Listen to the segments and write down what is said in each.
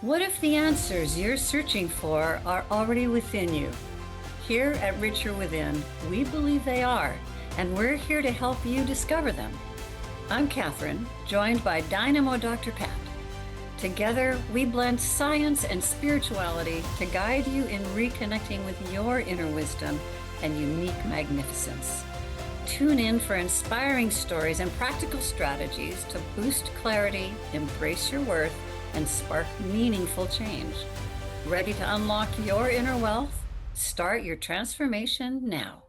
What if the answers you're searching for are already within you? Here at Richer Within, we believe they are, and we're here to help you discover them. I'm Kathryn, joined by Dynamo Dr. Pat. Together, we blend science and spirituality to guide you in reconnecting with your inner wisdom and unique magnificence. Tune in for inspiring stories and practical strategies to boost clarity, embrace your worth, and spark meaningful change. Ready to unlock your inner wealth? Start your transformation now.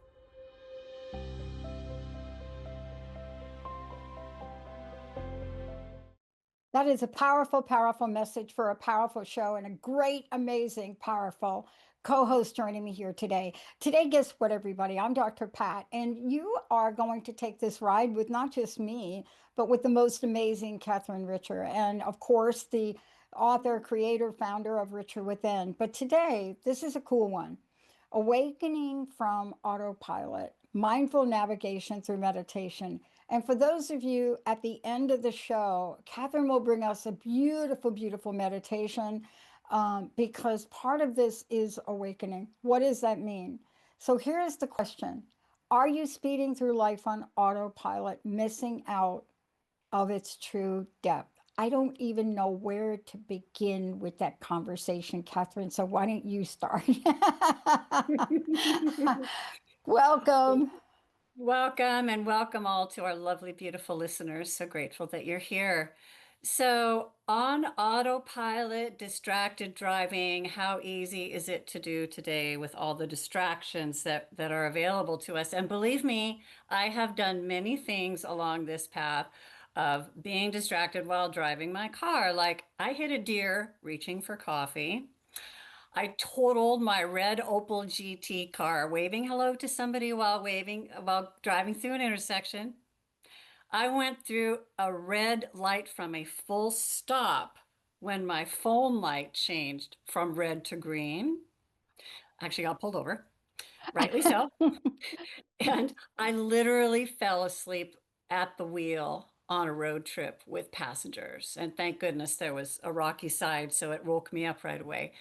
That is a powerful, powerful message for a powerful show and a great, amazing, powerful co-host joining me here today. Today, guess what, everybody? I'm Dr. Pat, and you are going to take this ride with not just me, but with the most amazing Kathryn Richer, and of course, the author, creator, founder of Richer Within. But today, this is a cool one. Awakening from Autopilot, Mindful Navigation Through Meditation. And for those of you at the end of the show, Kathryn will bring us a beautiful, beautiful meditation because part of this is awakening. What does that mean? So here's the question. Are you speeding through life on autopilot, missing out of its true depth? I don't even know where to begin with that conversation, Kathryn. So why don't you start? Welcome. Welcome and welcome all to our lovely, beautiful listeners. So grateful that you're here. So, on autopilot, distracted driving, how easy is it to do today with all the distractions that are available to us? And believe me, I have done many things along this path of being distracted while driving my car. Like I hit a deer reaching for coffee. I totaled my red Opel GT car, waving hello to somebody while driving through an intersection. I went through a red light from a full stop when my phone light changed from red to green. Actually got pulled over, rightly so. And I literally fell asleep at the wheel on a road trip with passengers. And thank goodness there was a rocky side, so it woke me up right away.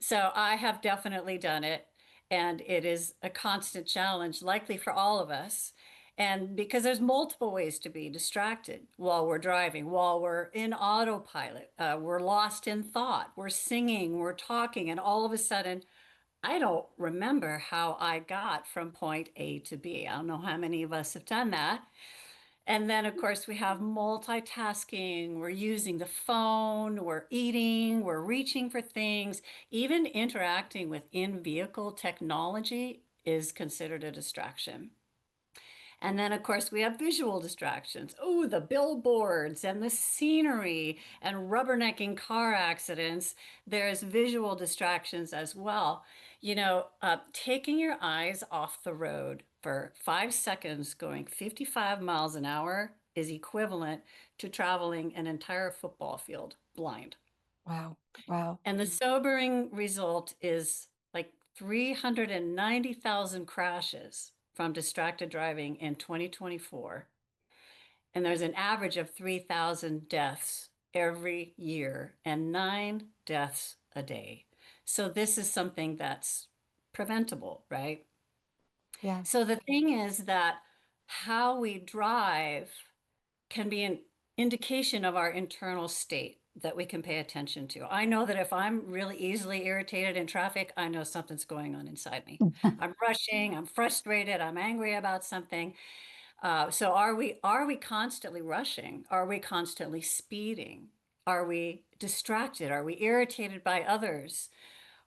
So I have definitely done it. And it is a constant challenge, likely for all of us. And because there's multiple ways to be distracted while we're driving, while we're in autopilot, we're lost in thought, we're singing, we're talking, and all of a sudden, I don't remember how I got from point A to B. I don't know how many of us have done that. And then, of course, we have multitasking. We're using the phone, we're eating, we're reaching for things. Even interacting with in-vehicle technology is considered a distraction. And then, of course, we have visual distractions. Oh, the billboards and the scenery and rubbernecking car accidents. There's visual distractions as well. Taking your eyes off the road for 5 seconds going 55 miles an hour is equivalent to traveling an entire football field blind. Wow. Wow. And the sobering result is like 390,000 crashes from distracted driving in 2024. And there's an average of 3,000 deaths every year and 9 deaths a day. So this is something that's preventable, right? Yeah. So the thing is that how we drive can be an indication of our internal state that we can pay attention to. I know that if I'm really easily irritated in traffic, I know something's going on inside me. I'm rushing, I'm frustrated, I'm angry about something. So are we constantly rushing? Are we constantly speeding? Are we distracted? Are we irritated by others?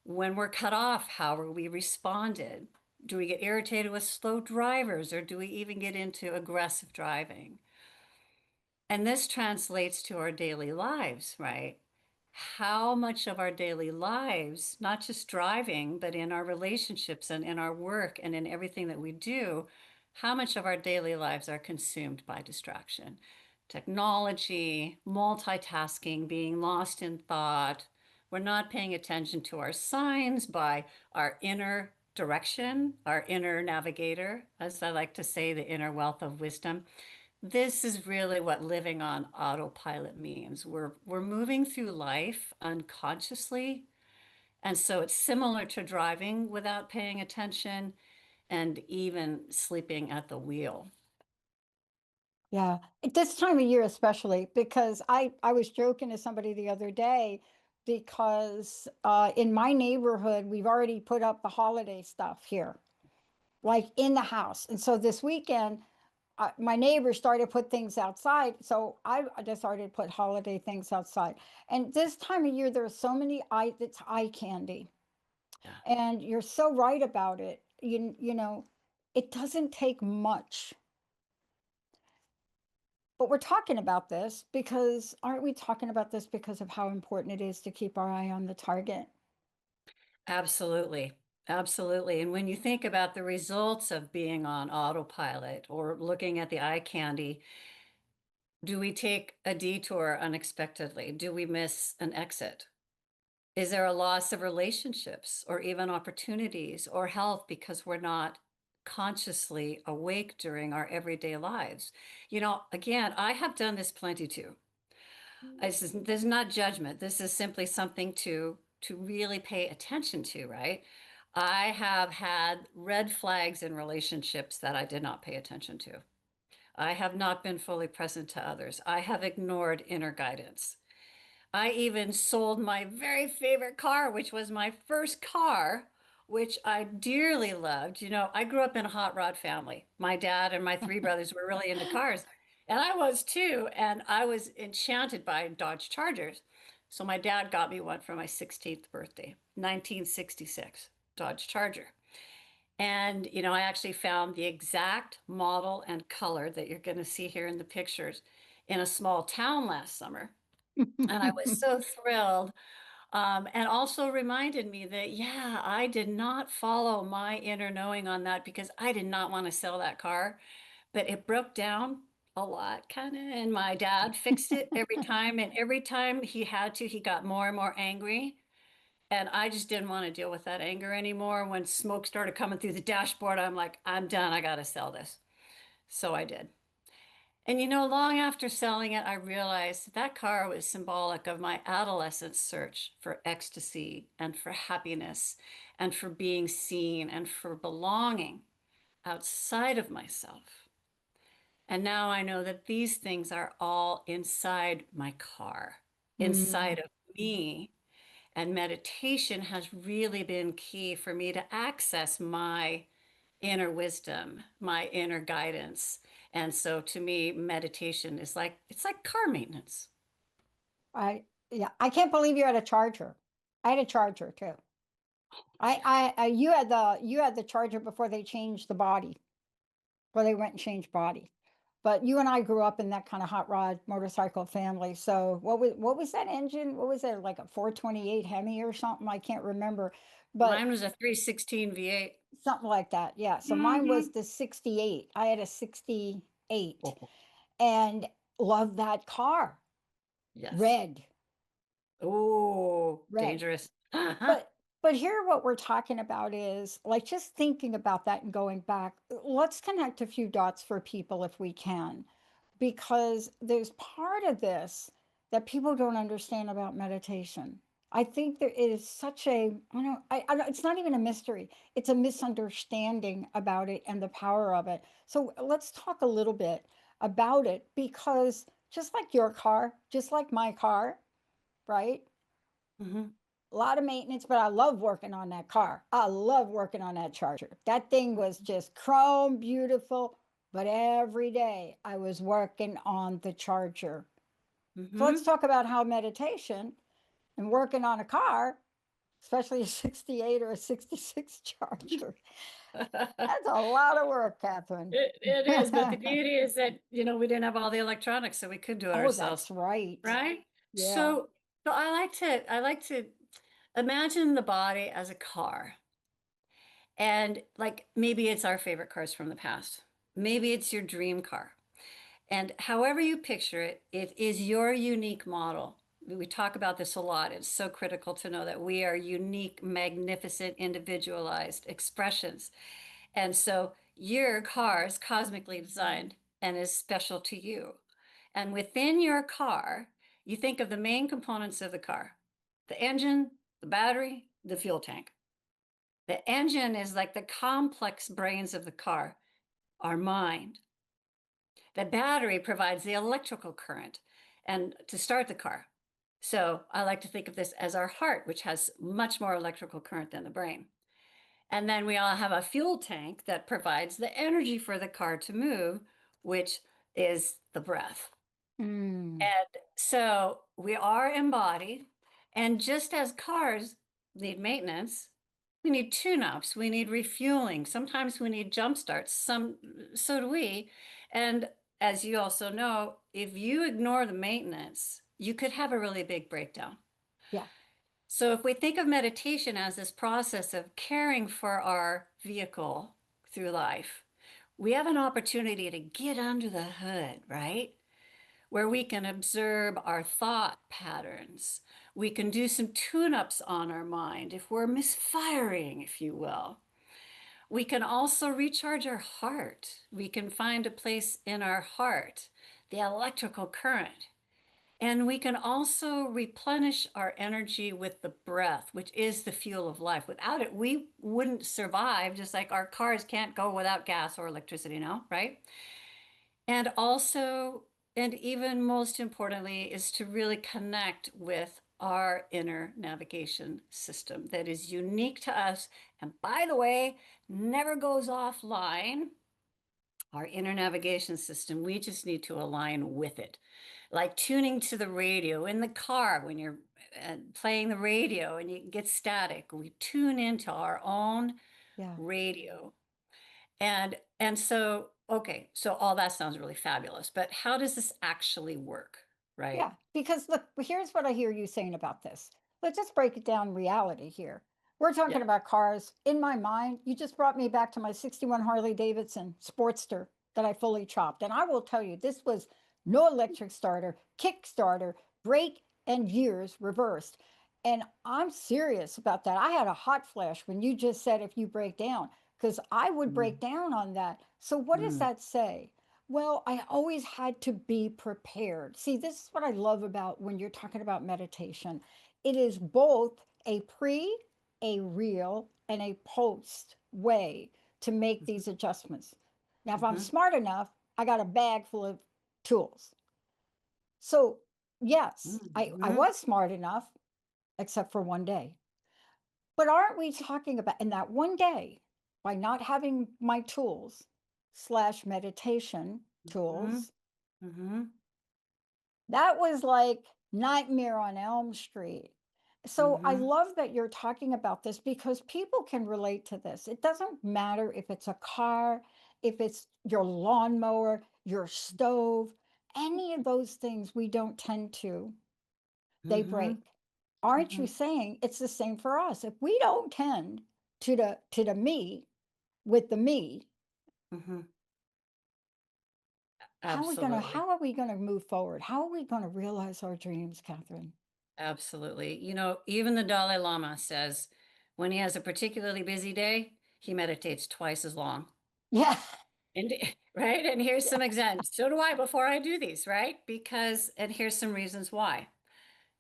When we're cut off, how are we responded? Do we get irritated with slow drivers or do we even get into aggressive driving? And this translates to our daily lives, right? How much of our daily lives, not just driving, but in our relationships and in our work and in everything that we do, how much of our daily lives are consumed by distraction? Technology, multitasking, being lost in thought. We're not paying attention to our signs by our inner direction, our inner navigator, as I like to say, the inner wealth of wisdom. this is really what living on autopilot means. We're moving through life unconsciously, and so it's similar to driving without paying attention and even sleeping at the wheel. Yeah, at this time of year especially, because I was joking to somebody the other day because in my neighborhood we've already put up the holiday stuff here, like in the house. And so this weekend, my neighbors started to put things outside, so I just started to put holiday things outside. And this time of year, there are so many it's eye candy, Yeah, and you're so right about it. You know, it doesn't take much. But we're talking about this because aren't we talking about this because of how important it is to keep our eye on the target? absolutely. Absolutely. And when you think about the results of being on autopilot or looking at the eye candy, do we take a detour unexpectedly? Do we miss an exit? Is there a loss of relationships or even opportunities or health because we're not consciously awake during our everyday lives? Again, I have done this plenty too. This is not judgment. This is simply something to really pay attention to, right? I have had red flags in relationships that I did not pay attention to. I have not been fully present to others. I have ignored inner guidance. I even sold my very favorite car, which was my first car, which I dearly loved. I grew up in a hot rod family. My dad and my three brothers were really into cars, and I was too. And I was enchanted by Dodge Chargers. So my dad got me one for my 16th birthday, 1966 Dodge Charger. And, I actually found the exact model and color that you're going to see here in the pictures in a small town last summer. And I was so thrilled. And also reminded me that, yeah, I did not follow my inner knowing on that because I did not want to sell that car, but it broke down a lot, kind of. And my dad fixed it every time. And every time he had to, he got more and more angry. And I just didn't want to deal with that anger anymore. When smoke started coming through the dashboard, I'm like, I'm done. I got to sell this. So I did. And long after selling it, I realized that car was symbolic of my adolescent search for ecstasy and for happiness and for being seen and for belonging outside of myself. And now I know that these things are all inside my car, Mm, inside of me. And meditation has really been key for me to access my inner wisdom, my inner guidance. And so to me, meditation is like, it's like car maintenance. I yeah, I can't believe you had a charger. I had a charger too. You had the charger before they changed the body, before they went and changed body. But you and I grew up in that kind of hot rod motorcycle family. So what was that engine? What was it, like a 428 Hemi or something? I can't remember, but Mine was a 316 V8. something like that. Yeah. So mine was Hmm. the 68. I had a 68 Oh, and loved that car. yes. Red, Oh, red. dangerous. But here what we're talking about is like just thinking about that and going back. Let's connect a few dots for people if we can, because there's part of this that people don't understand about meditation. I think there is such a, it's not even a mystery. It's a misunderstanding about it and the power of it. So let's talk a little bit about it because just like your car, just like my car, right? Hmm. A lot of maintenance, but I love working on that car. I love working on that charger. That thing was just chrome beautiful, but every day I was working on the charger. So let's Hmm. talk about how meditation and working on a car, especially a 68 or a 66 charger, that's a lot of work, Kathryn. It is, but the beauty is that, we didn't have all the electronics, so we could do it Oh, ourselves, that's right. right? Yeah. So I like to imagine the body as a car. And like maybe it's our favorite cars from the past. Maybe it's your dream car. And however you picture it, it is your unique model. We talk about this a lot. It's so critical to know that we are unique, magnificent, individualized expressions. And so your car is cosmically designed and is special to you. And within your car, you think of the main components of the car: the engine, the battery, the fuel tank. The engine is like the complex brains of the car, our mind. The battery provides the electrical current and to start the car. So I like to think of this as our heart, which has much more electrical current than the brain. And then we all have a fuel tank that provides the energy for the car to move, which is the breath. Mm, And so we are embodied. And just as cars need maintenance, we need tune-ups, we need refueling. Sometimes we need jump starts. So do we. And as you also know, if you ignore the maintenance, you could have a really big breakdown. yeah. So if we think of meditation as this process of caring for our vehicle through life, we have an opportunity to get under the hood, right? Where we can observe our thought patterns. We can do some tune-ups on our mind if we're misfiring, if you will. We can also recharge our heart. We can find a place in our heart, the electrical current. And we can also replenish our energy with the breath, which is the fuel of life. Without it, we wouldn't survive, just like our cars can't go without gas or electricity now, right? And also, and even most importantly, is to really connect with our inner navigation system that is unique to us. And by the way, never goes offline. Our inner navigation system, we just need to align with it. Like tuning to the radio in the car when you're playing the radio and you get static, we tune into our own Yeah. radio. And so, okay, so all that sounds really fabulous, but how does this actually work, right? Yeah, because look, here's what I hear you saying about this. Let's just break it down reality here. We're Yeah. talking about cars. In my mind, you just brought me back to my 61 Harley Davidson Sportster that I fully chopped. And I will tell you, this was no electric starter, kick starter, brake and gears reversed. And I'm serious about that. I had a hot flash when you just said if you break down, because I would break Mm, down on that. So, what does mm, that say? Well, I always had to be prepared. See, this is what I love about when you're talking about meditation. It is both a pre, a real, and a post way to make mhm, these adjustments. Now, if I'm mhm, smart enough, I got a bag full of tools. So, yes, I mhm, was smart enough, except for one day. But aren't we talking about in that one day, by not having my tools slash meditation mhm, tools, mhm, that was like Nightmare on Elm Street. So I mhm, love that you're talking about this because people can relate to this. It doesn't matter if it's a car, if it's your lawnmower, your stove, any of those things we don't tend to, they mhm, break. Aren't you mhm, saying it's the same for us? If we don't tend to the me with the me, mhm. how are we gonna Absolutely. how are we gonna move forward? How are we gonna realize our dreams, Kathryn? Absolutely. You know, even the Dalai Lama says when he has a particularly busy day, he meditates twice as long. Yeah. And right, and here's some examples. So do I before I do these, right? Because, and here's some reasons why.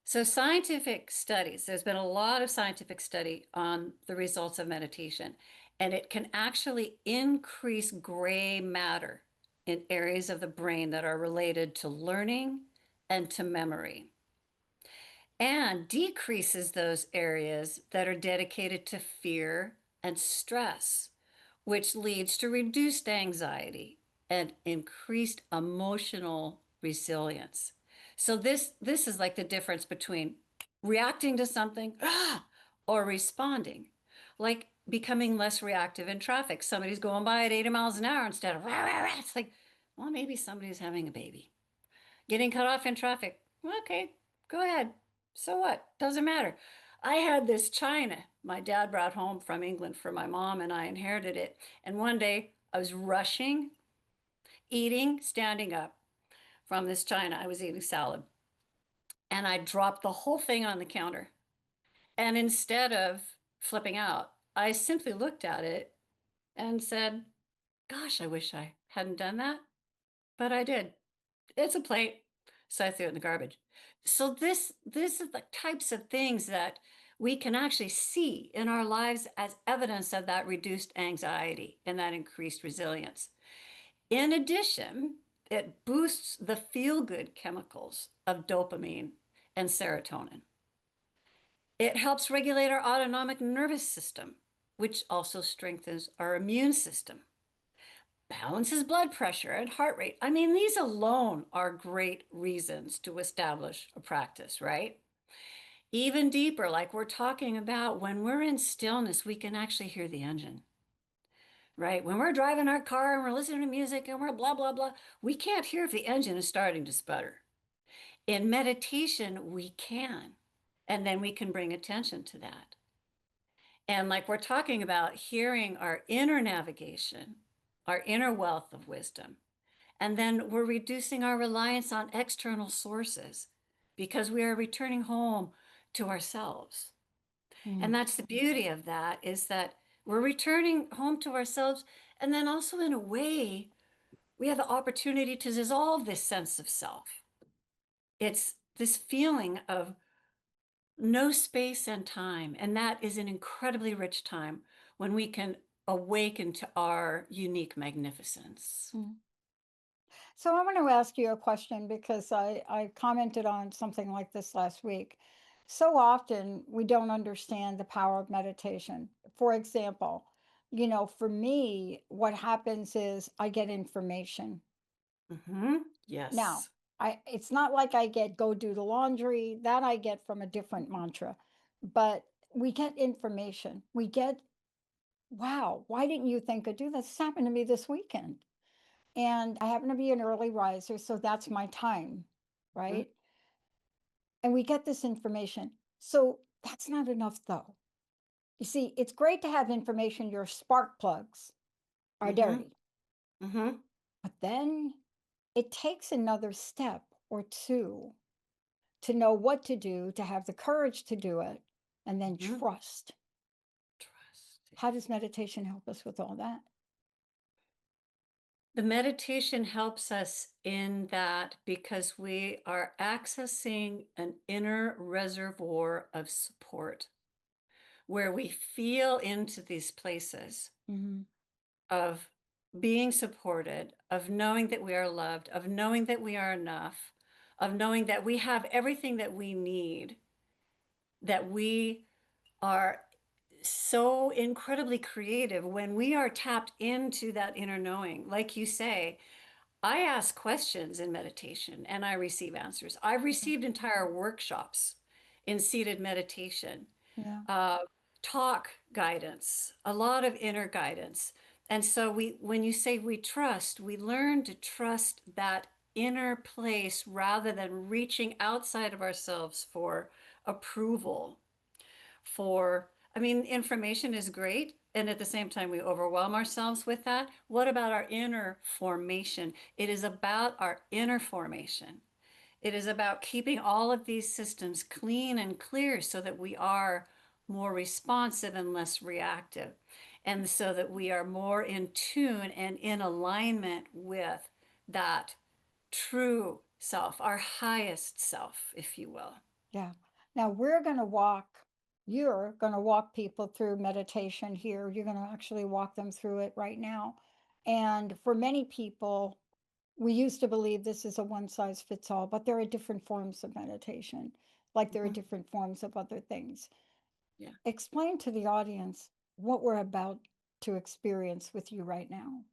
So scientific studies, there's been a lot of scientific study on the results of meditation, and it can actually increase gray matter in areas of the brain that are related to learning and to memory, and decreases those areas that are dedicated to fear and stress, which leads to reduced anxiety and increased emotional resilience. So this is like the difference between reacting to something or responding, like becoming less reactive in traffic. Somebody's going by at 80 miles an hour instead of rah, rah, rah. It's like, well, maybe somebody's having a baby. Getting cut off in traffic. Okay, go ahead. So what? Doesn't matter. I had this china my dad brought home from England for my mom, and I inherited it. And one day I was rushing, eating, standing up from this china. I was eating salad, and I dropped the whole thing on the counter. And instead of flipping out, I simply looked at it and said, gosh, I wish I hadn't done that. but I did. It's a plate. So I threw it in the garbage. So this is the types of things that we can actually see in our lives as evidence of that reduced anxiety and that increased resilience. In addition, it boosts the feel-good chemicals of dopamine and serotonin. It helps regulate our autonomic nervous system, which also strengthens our immune system, balances blood pressure and heart rate. I mean, these alone are great reasons to establish a practice, right? Even deeper, like we're talking about, when we're in stillness, we can actually hear the engine, right? When we're driving our car and we're listening to music and we're blah, blah, blah, we can't hear if the engine is starting to sputter. In meditation, we can, and then we can bring attention to that. And like we're talking about hearing our inner navigation, our inner wealth of wisdom. And then we're reducing our reliance on external sources because we are returning home to ourselves. And Mm, that's the beauty of that, is that we're returning home to ourselves. And then also, in a way, we have the opportunity to dissolve this sense of self. It's this feeling of no space and time. And that is an incredibly rich time when we can awaken to our unique magnificence. mm. So I want to ask you a question because I commented on something like this last week. So often we don't understand the power of meditation. For example, for me, what happens is I get information. Now, Yes. it's not like I get go do the laundry, that I get from a different mantra, but we get information. We get, wow, why didn't you think of do this? This happened to me this weekend. And I happen to be an early riser, so that's my time, Mhm. right? And we get this information. So that's not enough though. You see, it's great to have information your spark plugs are Mhm. dirty, Mhm. but then it takes another step or two to know what to do, to have the courage to do it, and then Mhm. trust. Trust. How does meditation help us with all that? The meditation helps us in that because we are accessing an inner reservoir of support where we feel into these places Hmm. of being supported, of knowing that we are loved, of knowing that we are enough, of knowing that we have everything that we need, that we are so incredibly creative when we are tapped into that inner knowing. Like you say, I ask questions in meditation and I receive answers. I've received entire workshops in seated meditation, Yeah. uh, talk guidance, a lot of inner guidance. And so when you say we trust, we learn to trust that inner place rather than reaching outside of ourselves for approval, for, I mean, information is great. And at the same time, we overwhelm ourselves with that. What about our inner formation? It is about our inner formation. It is about keeping all of these systems clean and clear so that we are more responsive and less reactive. And so that we are more in tune and in alignment with that true self, our highest self, if you will. Yeah. Now you're going to walk people through meditation here. You're going to actually walk them through it right now. And for many people, we used to believe this is a one size fits all, but there are different forms of meditation, like there are Mhm. different forms of other things. Yeah. Explain to the audience what we're about to experience with you right now.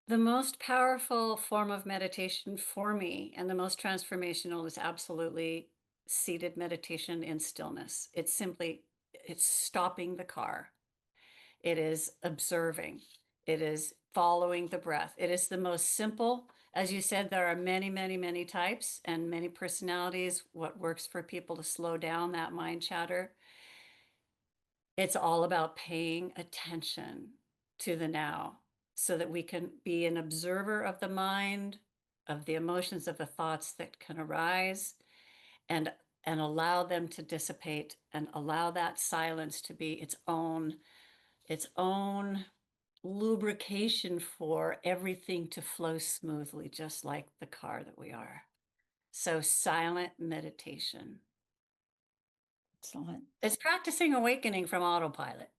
The most powerful form of meditation for me and the most transformational is absolutely seated meditation in stillness. It's stopping the car. It is observing. It is following the breath. It is the most simple. As you said, there are many, many, many types and many personalities. What works for people to slow down that mind chatter. It's all about paying attention to the now so that we can be an observer of the mind, of the emotions, of the thoughts that can arise, and and allow them to dissipate and allow that silence to be its own lubrication for everything to flow smoothly, just like the car that we are. So silent meditation. Excellent. It's practicing awakening from autopilot.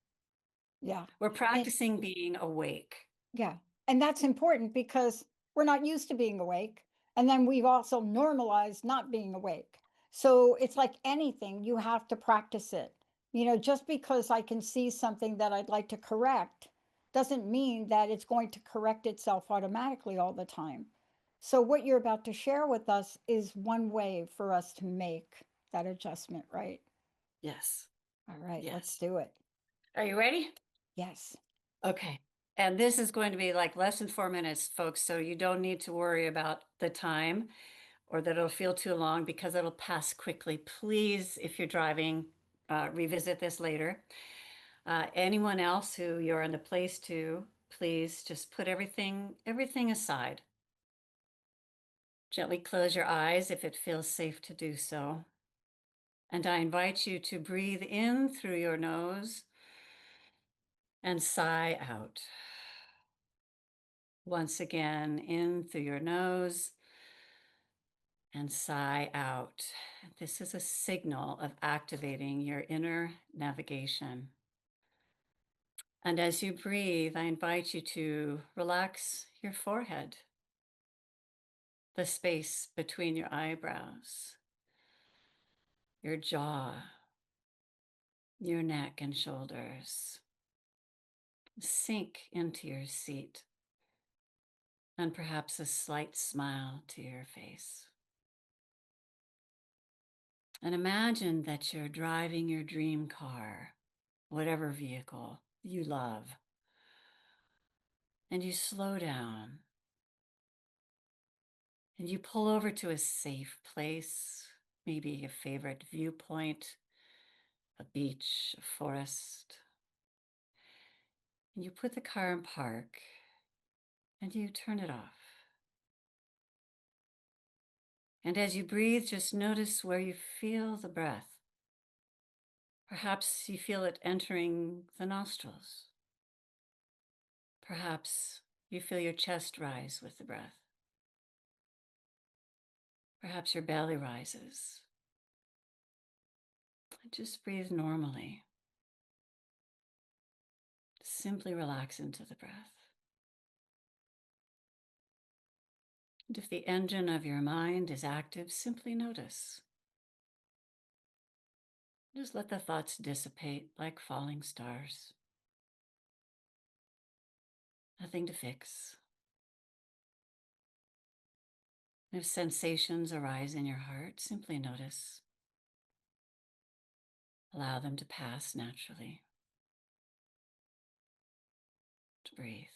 Yeah. We're And practicing being awake. yeah. And that's important because we're not used to being awake. And then we've also normalized not being awake. So it's like anything, you have to practice it. Just because I can see something that I'd like to correct doesn't mean that it's going to correct itself automatically all the time. So, what you're about to share with us is one way for us to make that adjustment, right? Yes. All right, let's Yes. do it. Are you ready? Yes. Okay. And this is going to be like less than 4 minutes, folks. So you don't need to worry about the time or that it'll feel too long because it'll pass quickly. Please, if you're driving, revisit this later. Anyone else who you're in the place to, please just put everything aside. Gently close your eyes if it feels safe to do so. And I invite you to breathe in through your nose and sigh out. Once again, in through your nose and sigh out. This is a signal of activating your inner navigation. And as you breathe, I invite you to relax your forehead, the space between your eyebrows, your jaw, your neck and shoulders. Sink into your seat and perhaps a slight smile to your face. And imagine that you're driving your dream car, whatever vehicle you love, and you slow down and you pull over to a safe place, maybe a favorite viewpoint, a beach, a forest. And you put the car in park and you turn it off. And as you breathe, just notice where you feel the breath. Perhaps you feel it entering the nostrils. Perhaps you feel your chest rise with the breath. Perhaps your belly rises. Just breathe normally. Simply relax into the breath. And if the engine of your mind is active, simply notice. Just let the thoughts dissipate like falling stars. Nothing to fix. If sensations arise in your heart, simply notice. Allow them to pass naturally. To breathe.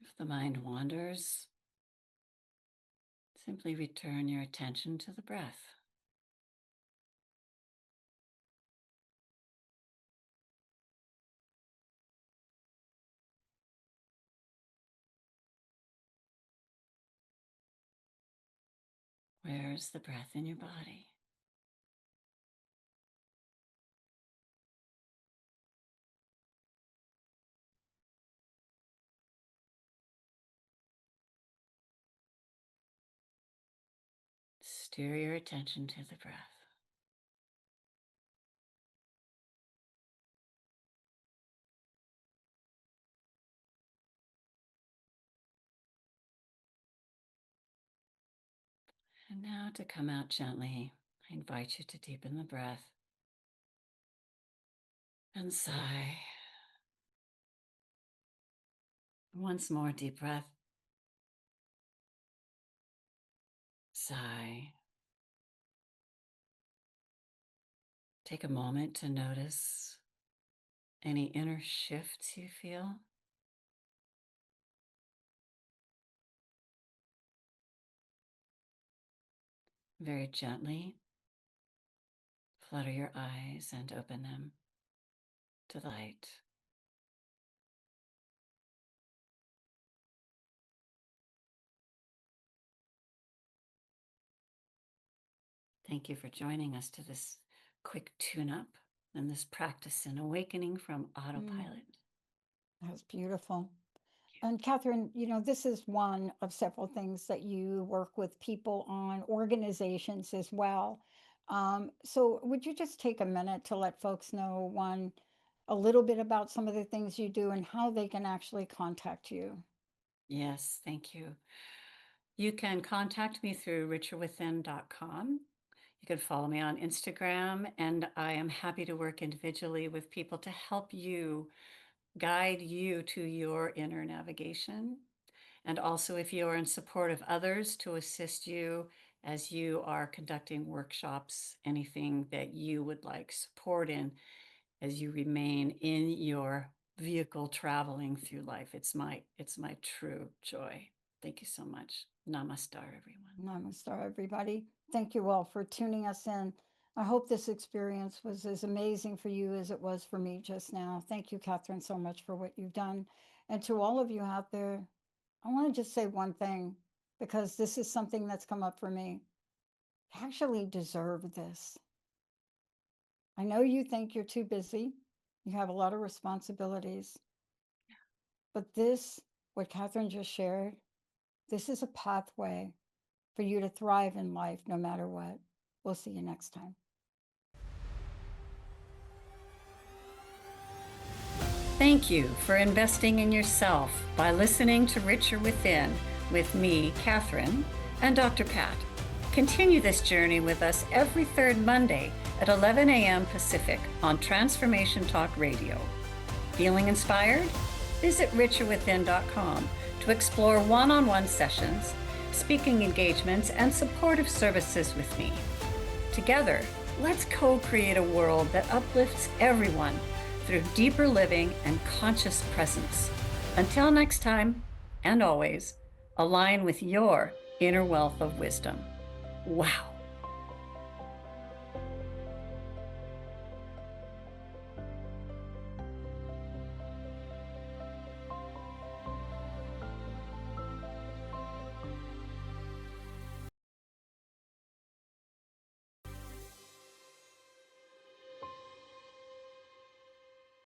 If the mind wanders, simply return your attention to the breath. Where is the breath in your body? Steer your attention to the breath. And now to come out gently, I invite you to deepen the breath and sigh. Once more, deep breath. Sigh. Take a moment to notice any inner shifts you feel. Very gently, flutter your eyes and open them to the light. Thank you for joining us to this quick tune-up and this practice in awakening from Mm, autopilot. that was beautiful. And Kathryn, this is one of several things that you work with people on, organizations as well. So would you just take a minute to let folks know, one, a little bit about some of the things you do and how they can actually contact you? Yes, thank you. You can contact me through richerwithin.com. You can follow me on Instagram, and I am happy to work individually with people to help you guide you to your inner navigation. And also, if you are in support of others, to assist you as you are conducting workshops, anything that you would like support in as you remain in your vehicle traveling through life. It's my true joy. Thank you so much. Namaste, everyone. Namaste, everybody. Thank you all for tuning us in. I hope this experience was as amazing for you as it was for me just now. Thank you, Kathryn, so much for what you've done. And to all of you out there, I want to just say one thing because this is something that's come up for me. You actually deserve this. I know you think you're too busy, you have a lot of responsibilities, but this, what Kathryn just shared, this is a pathway for you to thrive in life no matter what. We'll see you next time. Thank you for investing in yourself by listening to Richer Within with me, Kathryn, and Dr. Pat. Continue this journey with us every third Monday at 11 a.m. Pacific on Transformation Talk Radio. Feeling inspired? Visit richerwithin.com to explore one-on-one sessions, speaking engagements, and supportive services with me. Together, let's co-create a world that uplifts everyone through deeper living and conscious presence. Until next time, and always, align with your inner wealth of wisdom. Wow.